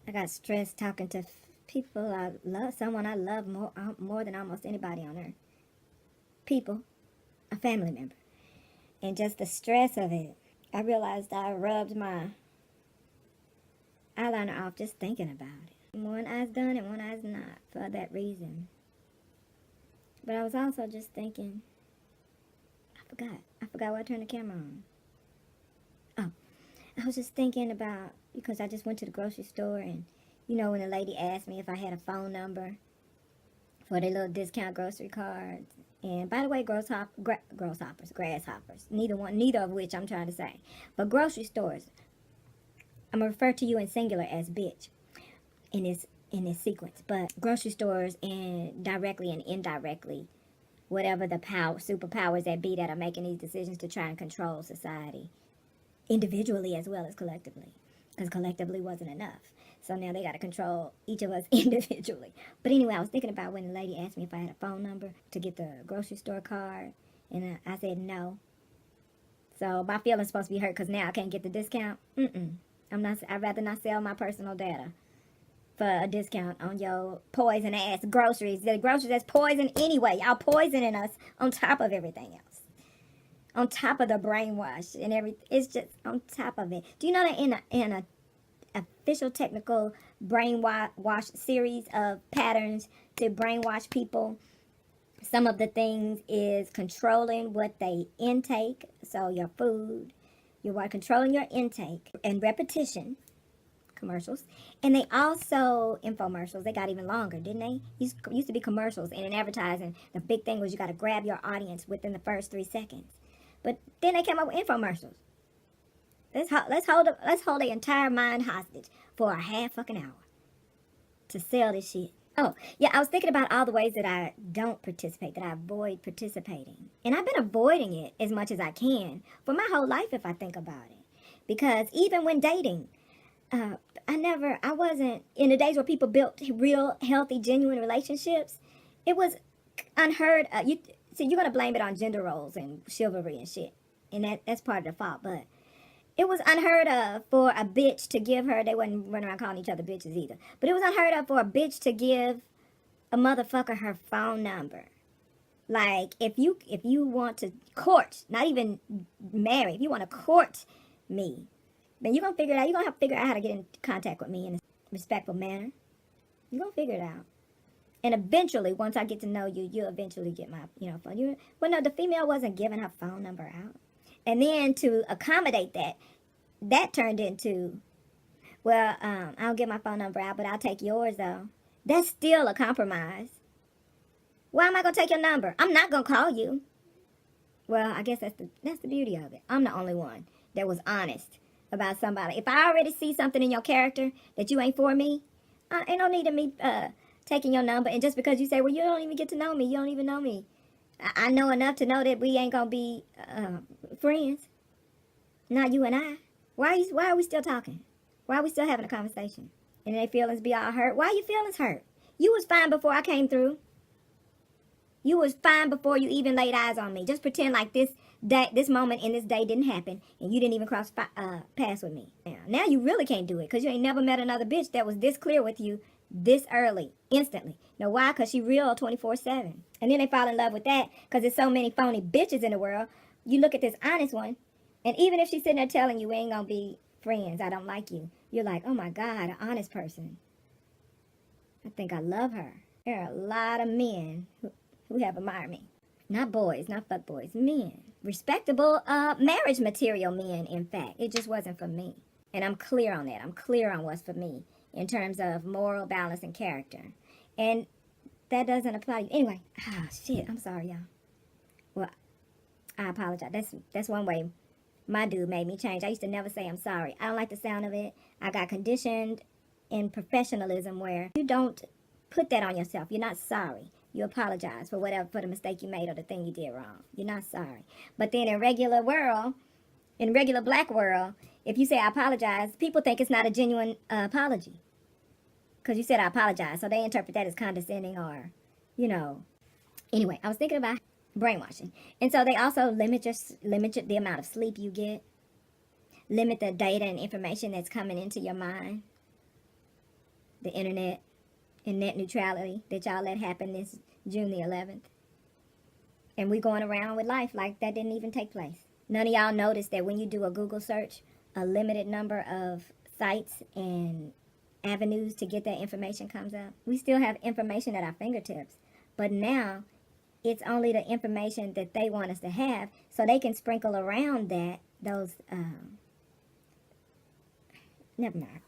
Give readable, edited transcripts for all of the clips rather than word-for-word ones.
I got stressed talking to people I love, someone I love more than almost anybody on earth. People, a family member. And just the stress of it. I realized I rubbed my eyeliner off just thinking about it. One eye's done and one eye's not for that reason. But I was also just thinking, I forgot why I turned the camera on. Oh, I was just thinking about, because I just went to the grocery store and, you know, when the lady asked me if I had a phone number for their little discount grocery cards. And by the way, grasshoppers, neither of which I'm trying to say. But grocery stores, I'm going to refer to you in singular as bitch in this sequence. But grocery stores, and directly and indirectly, whatever the superpowers that be that are making these decisions to try and control society, individually as well as collectively, because collectively wasn't enough. So now they got to control each of us individually. But anyway, I was thinking about when the lady asked me if I had a phone number to get the grocery store card, and I said no. So my feelings supposed to be hurt because now I can't get the discount. I'm not. I'd rather not sell my personal data for a discount on your poison ass groceries. The groceries that's poison anyway. Y'all poisoning us on top of everything else. On top of the brainwash and everything. It's just on top of it. Do you know that in a official technical brainwash series of patterns to brainwash people, some of the things is controlling what they intake, so your food, you're controlling your intake, and repetition, commercials, and they also, infomercials, they got even longer, didn't they? Used to be commercials, and in advertising, the big thing was you got to grab your audience within the first 3 seconds. But then they came up with infomercials. Let's hold the entire mind hostage for a half fucking hour to sell this shit. Oh, yeah, I was thinking about all the ways that I don't participate, that I avoid participating. And I've been avoiding it as much as I can for my whole life if I think about it. Because even when dating, I wasn't, in the days where people built real, healthy, genuine relationships, it was unheard of. You're going to blame it on gender roles and chivalry and shit. And that's part of the fault, but it was unheard of for a bitch to give her, they wasn't running around calling each other bitches either, but it was unheard of for a bitch to give a motherfucker her phone number. Like, if you want to court, not even marry, if you want to court me, then you're going to figure it out. You're going to have to figure out how to get in contact with me in a respectful manner. You're going to figure it out. And eventually, once I get to know you, you'll eventually get my, phone. Well, no, the female wasn't giving her phone number out. And then to accommodate that turned into, well, I don't get my phone number out, but I'll take yours, though. That's still a compromise. Why am I going to take your number? I'm not going to call you. Well, I guess that's the beauty of it. I'm the only one that was honest about somebody. If I already see something in your character that you ain't for me, ain't no need of me taking your number. And just because you say, well, you don't even get to know me, you don't even know me. I know enough to know that we ain't going to be friends. Not you and I. Why are we still talking? Why are we still having a conversation? And their feelings be all hurt. Why are your feelings hurt? You was fine before I came through. You was fine before you even laid eyes on me. Just pretend like this moment in this day didn't happen, and you didn't even cross paths with me. Now you really can't do it, because you ain't never met another bitch that was this clear with you this early, instantly. Know why? Because she real 24/7. And then they fall in love with that, because there's so many phony bitches in the world. You look at this honest one, and even if she's sitting there telling you we ain't gonna be friends, I don't like you, you're like, oh my God, an honest person. I think I love her. There are a lot of men who have admired me. Not boys, not fuck boys, men. Respectable marriage material men, in fact. It just wasn't for me. And I'm clear on that. I'm clear on what's for me in terms of moral balance and character. And that doesn't apply to you. Anyway, shit, I'm sorry, y'all. Well, I apologize. That's one way my dude made me change. I used to never say I'm sorry. I don't like the sound of it. I got conditioned in professionalism where you don't put that on yourself. You're not sorry. You apologize for the mistake you made or the thing you did wrong. You're not sorry. But then in regular black world, if you say I apologize, people think it's not a genuine apology. Because you said I apologize. So they interpret that as condescending or, Anyway, I was thinking about brainwashing. And so they also limit the amount of sleep you get. Limit the data and information that's coming into your mind. the internet and net neutrality that y'all let happen this June the 11th. And we going around with life like that didn't even take place. None of y'all noticed that when you do a Google search, a limited number of sites and avenues to get that information comes up. We still have information at our fingertips, but now it's only the information that they want us to have, so they can sprinkle around that those never mind.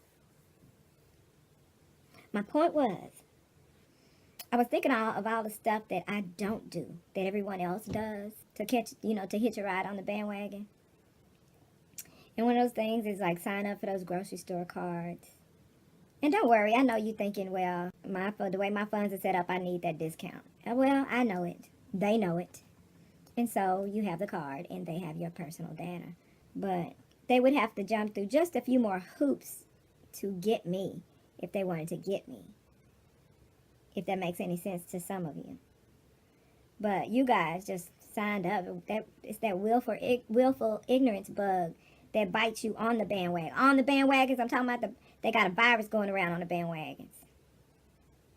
My point was, I was thinking of all the stuff that I don't do that everyone else does to catch, to hitch a ride on the bandwagon. And one of those things is like sign up for those grocery store cards. And don't worry, I know you thinking, well, the way my funds are set up, I need that discount. Well, I know it. They know it. And so you have the card and they have your personal data. But they would have to jump through just a few more hoops to get me if they wanted to get me. If that makes any sense to some of you. But you guys just signed up. It's that willful ignorance bug that bites you on the bandwagon. On the bandwagons, I'm talking about they got a virus going around on the bandwagons.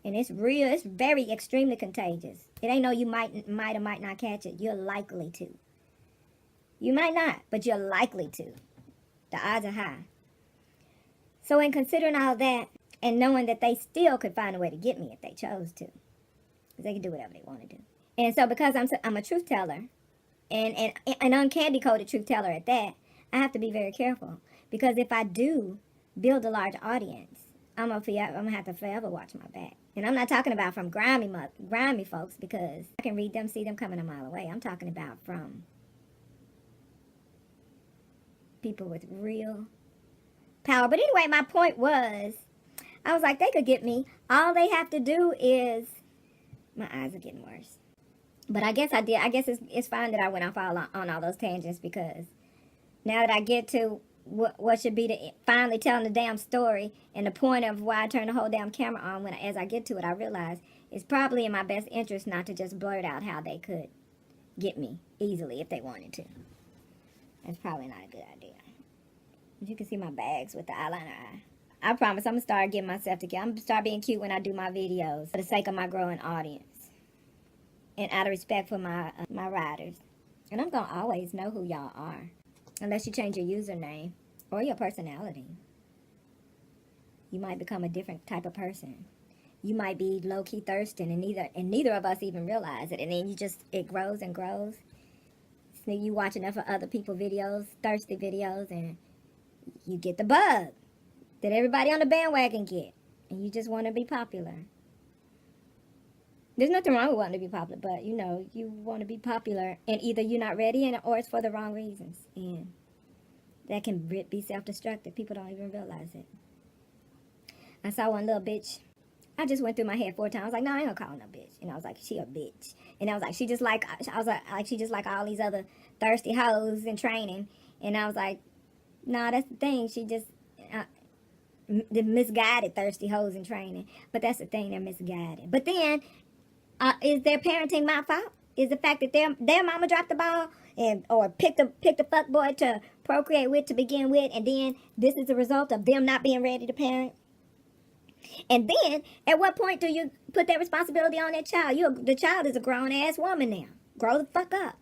And it's real, it's very extremely contagious. It ain't no you might or might not catch it. You're likely to. You might not, but you're likely to. The odds are high. So in considering all that, and knowing that they still could find a way to get me if they chose to. Because they can do whatever they want to do. And so because I'm a truth teller, and an uncandy-coded truth teller at that, I have to be very careful. Because if I do build a large audience, I'm going to have to forever watch my back. And I'm not talking about from grimy folks, because I can read them, see them coming a mile away. I'm talking about from people with real power. But anyway, my point was, I was like, they could get me. All they have to do is, my eyes are getting worse. But I guess I did. I guess it's fine that I went off on all those tangents, because now that I get to what should be finally telling the damn story, and the point of why I turn the whole damn camera on, as I get to it, I realize it's probably in my best interest not to just blurt out how they could get me easily if they wanted to. That's probably not a good idea. But you can see my bags with the eyeliner eye. I promise I'm going to start getting myself together. I'm going to start being cute when I do my videos for the sake of my growing audience. And out of respect for my riders. And I'm going to always know who y'all are. Unless you change your username or your personality. You might become a different type of person. You might be low-key thirsting and neither of us even realize it. And then it grows and grows. So you watch enough of other people's videos, thirsty videos, and you get the bug that everybody on the bandwagon get. And you just want to be popular. There's nothing wrong with wanting to be popular, but you want to be popular, and either you're not ready or it's for the wrong reasons. And that can be self-destructive. People don't even realize it. I saw one little bitch. I just went through my head 4 times. I was like, no, I ain't gonna call her no bitch. And I was like, she a bitch. And I was like, she just like all these other thirsty hoes in training. And I was like, no, that's the thing. She just the misguided thirsty hoes in training. But that's the thing, they're misguided. But then, is their parenting my fault? Is the fact that their mama dropped the ball or picked a fuck boy to procreate with to begin with, and then this is the result of them not being ready to parent? And then, at what point do you put that responsibility on that child? The child is a grown-ass woman now. Grow the fuck up.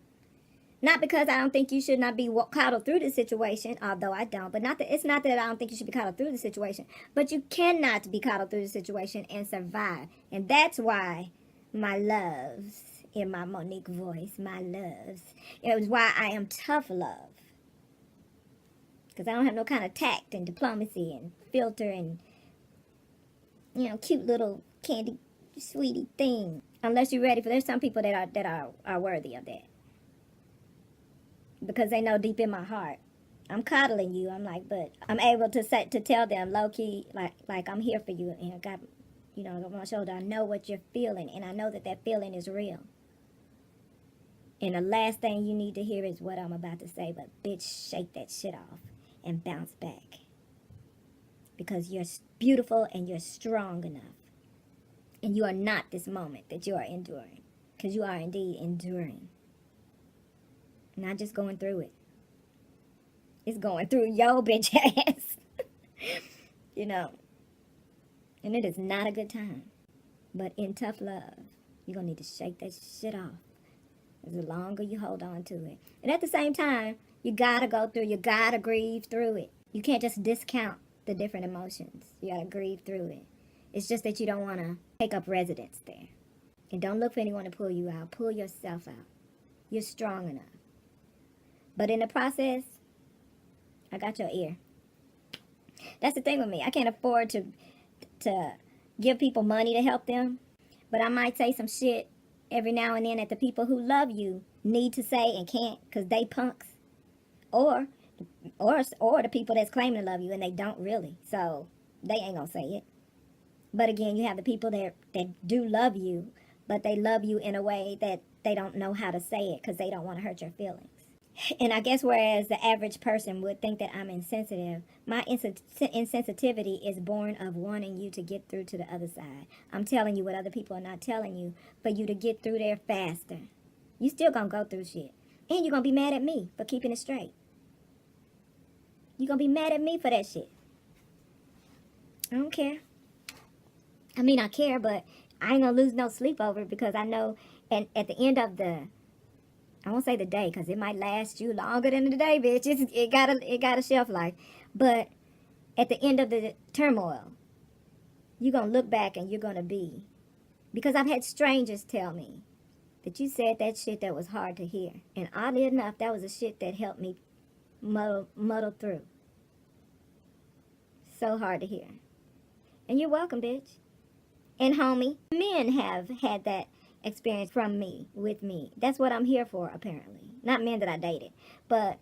Not because I don't think you should not be coddled through the situation, although I don't. But it's not that I don't think you should be coddled through the situation. But you cannot be coddled through the situation and survive. And that's why, my loves, in my Monique voice, my loves, it was why I am tough love. Because I don't have no kind of tact and diplomacy and filter and, cute little candy sweetie thing. Unless you're ready for, there's some people that are worthy of that. Because they know deep in my heart, I'm coddling you. I'm like, but I'm able to tell them low key, like I'm here for you, and I got, on my shoulder. I know what you're feeling, and I know that feeling is real. And the last thing you need to hear is what I'm about to say, but bitch, shake that shit off and bounce back. Because you're beautiful and you're strong enough. And you are not this moment that you are enduring. Because you are indeed enduring. Not just going through it. It's going through your bitch ass. And it is not a good time. But in tough love, you're going to need to shake that shit off. The longer you hold on to it. And at the same time, you got to go through, you got to grieve through it. You can't just discount the different emotions. You got to grieve through it. It's just that you don't want to take up residence there. And don't look for anyone to pull you out. Pull yourself out. You're strong enough. But in the process, I got your ear. That's the thing with me. I can't afford to give people money to help them. But I might say some shit every now and then that the people who love you need to say and can't because they punks. Or the people that's claiming to love you and they don't really. So they ain't gonna say it. But again, you have the people that do love you, but they love you in a way that they don't know how to say it because they don't want to hurt your feelings. And I guess whereas the average person would think that I'm insensitive, my insensitivity is born of wanting you to get through to the other side. I'm telling you what other people are not telling you for you to get through there faster. You still gonna go through shit. And you're gonna be mad at me for keeping it straight. You're gonna be mad at me for that shit. I don't care. I mean, I care, but I ain't gonna lose no sleep over it because I know and at the end of I won't say the day because it might last you longer than the day, bitch. It got a shelf life. But at the end of the turmoil, you're going to look back and you're going to be. Because I've had strangers tell me that you said that shit that was hard to hear. And oddly enough, that was the shit that helped me muddle through. So hard to hear. And you're welcome, bitch. And homie, men have had that experience from me, with me. That's what I'm here for, apparently. Not men that I dated. But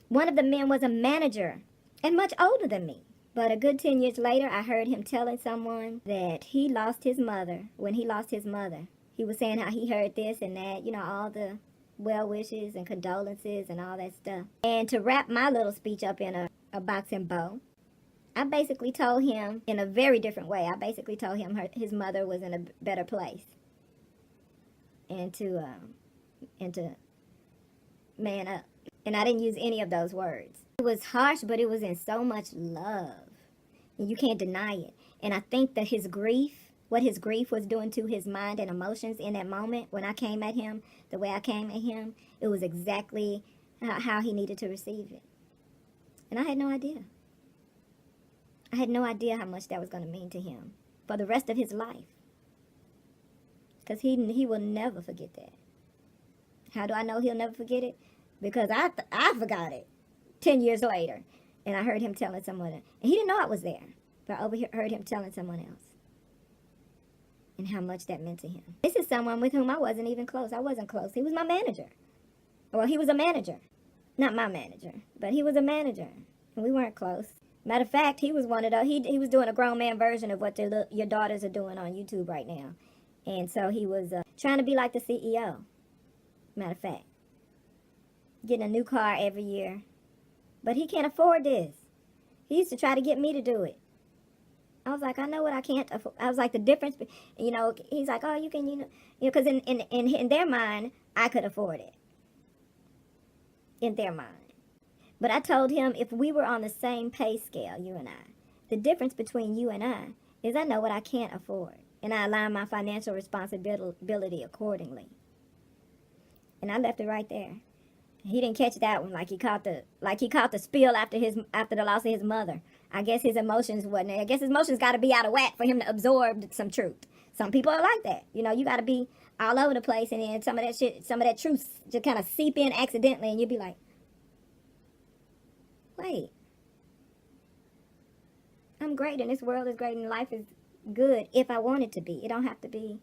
one of the men was a manager and much older than me. But a good 10 years later, I heard him telling someone that he lost his mother. When he lost his mother, he was saying how he heard this and that, you know, all the well wishes and condolences and all that stuff. And to wrap my little speech up in a boxing bow, I basically told him in a very different way. I basically told him his mother was in a better place. And to man up. And I didn't use any of those words. It was harsh, but it was in so much love. And you can't deny it. And I think that what his grief was doing to his mind and emotions in that moment, when I came at him, the way I came at him, it was exactly how he needed to receive it. And I had no idea. I had no idea how much that was going to mean to him for the rest of his life. Because he will never forget that. How do I know he'll never forget it? Because I forgot it 10 years later. And I heard him telling someone. And he didn't know I was there. But I overheard him telling someone else. And how much that meant to him. This is someone with whom I wasn't even close. I wasn't close. He was my manager. Well, he was a manager. Not my manager. But he was a manager. And we weren't close. Matter of fact, he was one of those. He was doing a grown man version of what your daughters are doing on YouTube right now. And so he was trying to be like the CEO. Matter of fact. Getting a new car every year. But he can't afford this. He used to try to get me to do it. I was like, I know what I can't afford. I was like, the difference, you know, he's like, oh, you can, you know, because in their mind, I could afford it. In their mind. But I told him if we were on the same pay scale, you and I, the difference between you and I is I know what I can't afford. And I align my financial responsibility accordingly. And I left it right there. He didn't catch that one like he caught the spill after the loss of his mother. I guess his emotions wasn't. I guess his emotions got to be out of whack for him to absorb some truth. Some people are like that. You know, you got to be all over the place, and then some of that truth just kind of seep in accidentally, and you'd be like, wait, I'm great, and this world is great, and life is good if I want it to be. It don't have to be.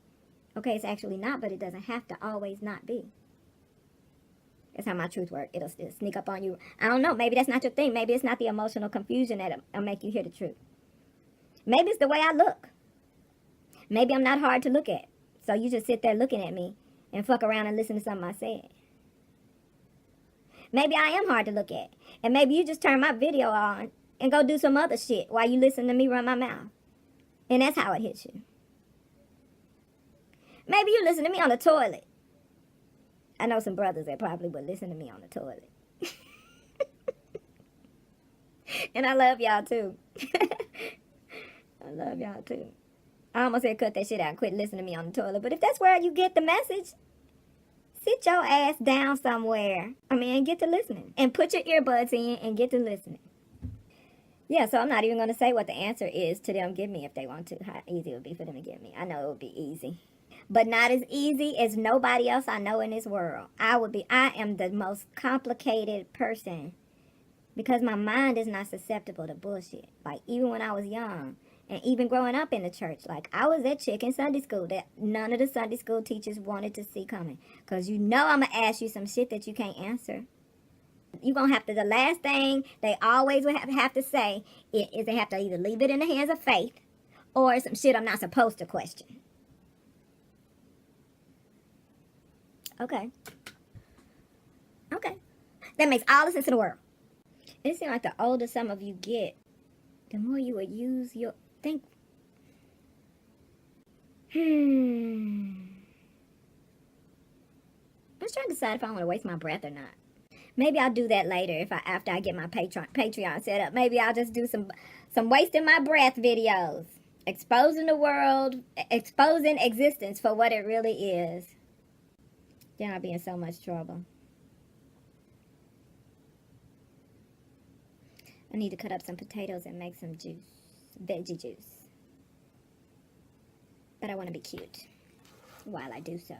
Okay, it's actually not, but it doesn't have to always not be. That's how my truth works. It'll still sneak up on you. I don't know. Maybe that's not your thing. Maybe it's not the emotional confusion that'll make you hear the truth. Maybe it's the way I look. Maybe I'm not hard to look at. So you just sit there looking at me and fuck around and listen to something I said. Maybe I am hard to look at. And maybe you just turn my video on and go do some other shit while you listen to me run my mouth. And that's how it hits you. Maybe you listen to me on the toilet. I know some brothers that probably would listen to me on the toilet. And I love y'all too. I love y'all too. I almost said cut that shit out and quit listening to me on the toilet. But if that's where you get the message, sit your ass down somewhere. Get to listening. And put your earbuds in and get to listening. Yeah, so I'm not even going to say what the answer is to them give me if they want to. How easy it would be for them to give me. I know it would be easy. But not as easy as nobody else I know in this world. I am the most complicated person because my mind is not susceptible to bullshit. Like, even when I was young and even growing up in the church, like, I was that chick in Sunday school that none of the Sunday school teachers wanted to see coming. Because I'm going to ask you some shit that you can't answer. You're going to have to, the last thing they always would have to say is they have to either leave it in the hands of faith or some shit I'm not supposed to question. Okay. That makes all the sense in the world. It seems like the older some of you get, the more you would use your think. I'm just trying to decide if I want to waste my breath or not. Maybe I'll do that later after I get my Patreon set up. Maybe I'll just do some wasting my breath videos. Exposing the world, exposing existence for what it really is. Then I'll be in so much trouble. I need to cut up some potatoes and make some juice. Veggie juice. But I want to be cute while I do so.